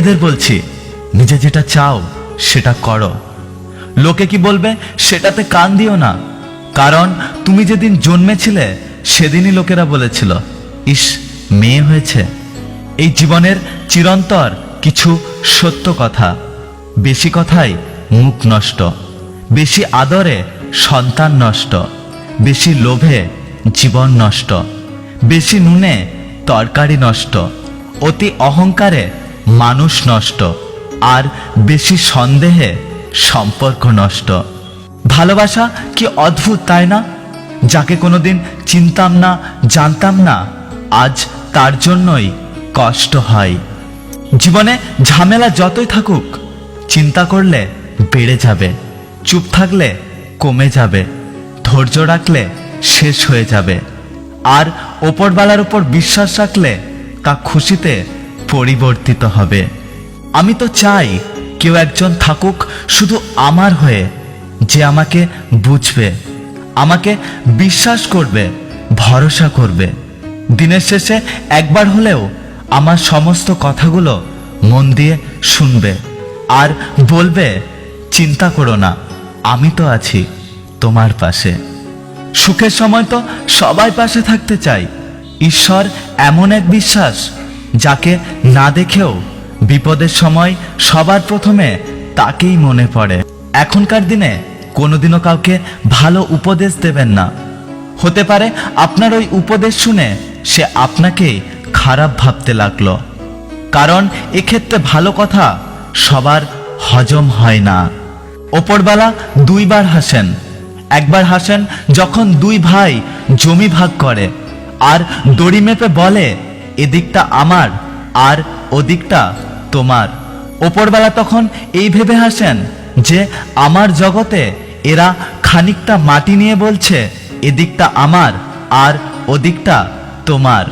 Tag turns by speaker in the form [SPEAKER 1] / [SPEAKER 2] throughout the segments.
[SPEAKER 1] মেয়েদের বলছি, নিজে যেটা চাও সেটা করো। লোকে কি বলবে সেটাতে কান দিও না, কারণ তুমি যেদিন জন্মেছিলে সেদিনই লোকেরা বলেছিল, ইস মেয়ে হয়েছে। এই জীবনের চিরন্তর কিছু সত্য কথা, বেশি কথায় মুখ নষ্ট, বেশি আদরে সন্তান নষ্ট, বেশি লোভে জীবন নষ্ট, বেশি নুনে তরকারি নষ্ট, অতি অহংকারে মানুষ নষ্ট, আর বেশি সন্দেহে সম্পর্ক নষ্ট। ভালোবাসা কি অদ্ভুত তাই না? যাকে কোনোদিন চিনতাম না, জানতাম না, আজ তার জন্যই কষ্ট হয়। জীবনে ঝামেলা যতই থাকুক, চিন্তা করলে বেড়ে যাবে, চুপ থাকলে কমে যাবে, ধৈর্য রাখলে শেষ হয়ে যাবে, আর ওপরওয়ালার উপর বিশ্বাস রাখলে তা খুশিতে পরিবর্তিত হবে। আমি তো চাই কেউ একজন থাকুক শুধু আমার হয়ে, যে আমাকে বুঝবে, আমাকে বিশ্বাস করবে, ভরসা করবে, দিনের শেষে একবার হলেও আমার সমস্ত কথাগুলো মন দিয়ে শুনবে, আর বলবে, চিন্তা করো না, আমি তো আছি তোমার পাশে। সুখের সময় তো সবাই পাশে থাকতে চাই। ঈশ্বর এমন এক বিশ্বাস, যাকে না দেখেও বিপদের সময় সবার প্রথমে তাকেই মনে পড়ে। এখনকার দিনে কোনোদিনও কাউকে ভালো উপদেশ দেবেন না। হতে পারে আপনার ওই উপদেশ শুনে সে আপনাকে খারাপ ভাবতে লাগলো, কারণ এক্ষেত্রে ভালো কথা সবার হজম হয় না। ওপরওয়ালা দুইবার হাসেন। একবার হাসেন যখন দুই ভাই জমি ভাগ করে আর দড়ি মেপে বলে, এদিকটা আমার আর ওদিকটা তোমার। ওপরওয়ালা তখন এই ভেবে হাসেন যে আমার জগতে এরা খানিকটা মাটি নিয়ে বলছে, এদিকটা আমার আর ওদিকটা তোমার।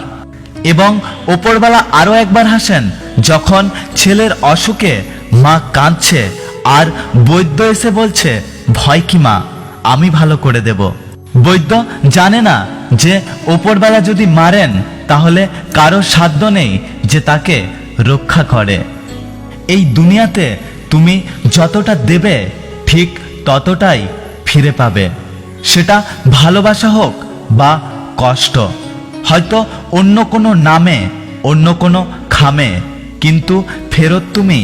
[SPEAKER 1] এবং ওপরওয়ালা আরো একবার হাসেন যখন ছেলের অসুখে মা কাঁদছে আর বৈদ্য এসে বলছে, ভয় কি মা, আমি ভালো করে দেব। বৈদ্য জানে না যে ওপরওয়ালা যদি মারেন তাহলে কারো সাধ্য নেই যে তাকে রক্ষা করে। এই দুনিয়াতে তুমি যতটা দেবে ঠিক ততটাই ফিরে পাবে, সেটা ভালোবাসা হোক বা কষ্ট, হয়তো অন্য কোনো নামে, অন্য কোনো খামে, কিন্তু ফেরত তুমি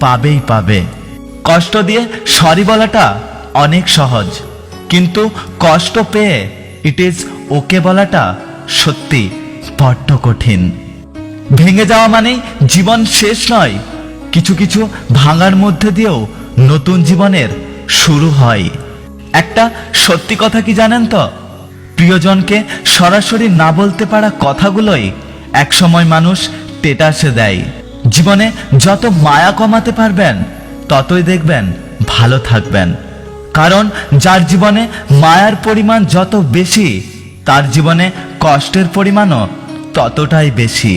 [SPEAKER 1] পাবেই পাবে। কষ্ট দিয়ে সরি বলাটা অনেক সহজ, কিন্তু কষ্ট পেয়ে ইট ইজ ওকে বলাটা সত্যি বড্ড কঠিন। ভেঙে যাওয়া মানেই জীবন শেষ নয়, কিছু কিছু ভাঙার মধ্যে দিয়েও নতুন জীবনের শুরু হয়। একটা সত্যি কথা কি জানেন তো, প্রিয়জনকে সরাসরি না বলতে পারা কথাগুলোই একসময় মানুষ টেটাসে দেয়। জীবনে যত মায়া কমাতে পারবেন ততই দেখবেন ভালো থাকবেন, কারণ যার জীবনে মায়ার পরিমাণ যত বেশি, তার জীবনে কষ্টের পরিমাণও ততটাই বেশি।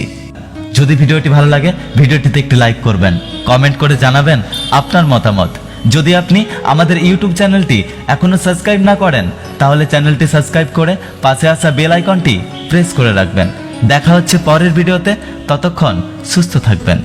[SPEAKER 1] যদি ভিডিওটি ভালো লাগে ভিডিওটিতে একটি লাইক করবেন, কমেন্ট করে জানাবেন আপনার মতামত। যদি আপনি আমাদের ইউটিউব চ্যানেলটি এখনো সাবস্ক্রাইব না করেন তাহলে চ্যানেলটি সাবস্ক্রাইব করে পাশে আসা বেল আইকনটি প্রেস করে রাখবেন। দেখা হচ্ছে পরের ভিডিওতে, ততক্ষণ সুস্থ থাকবেন।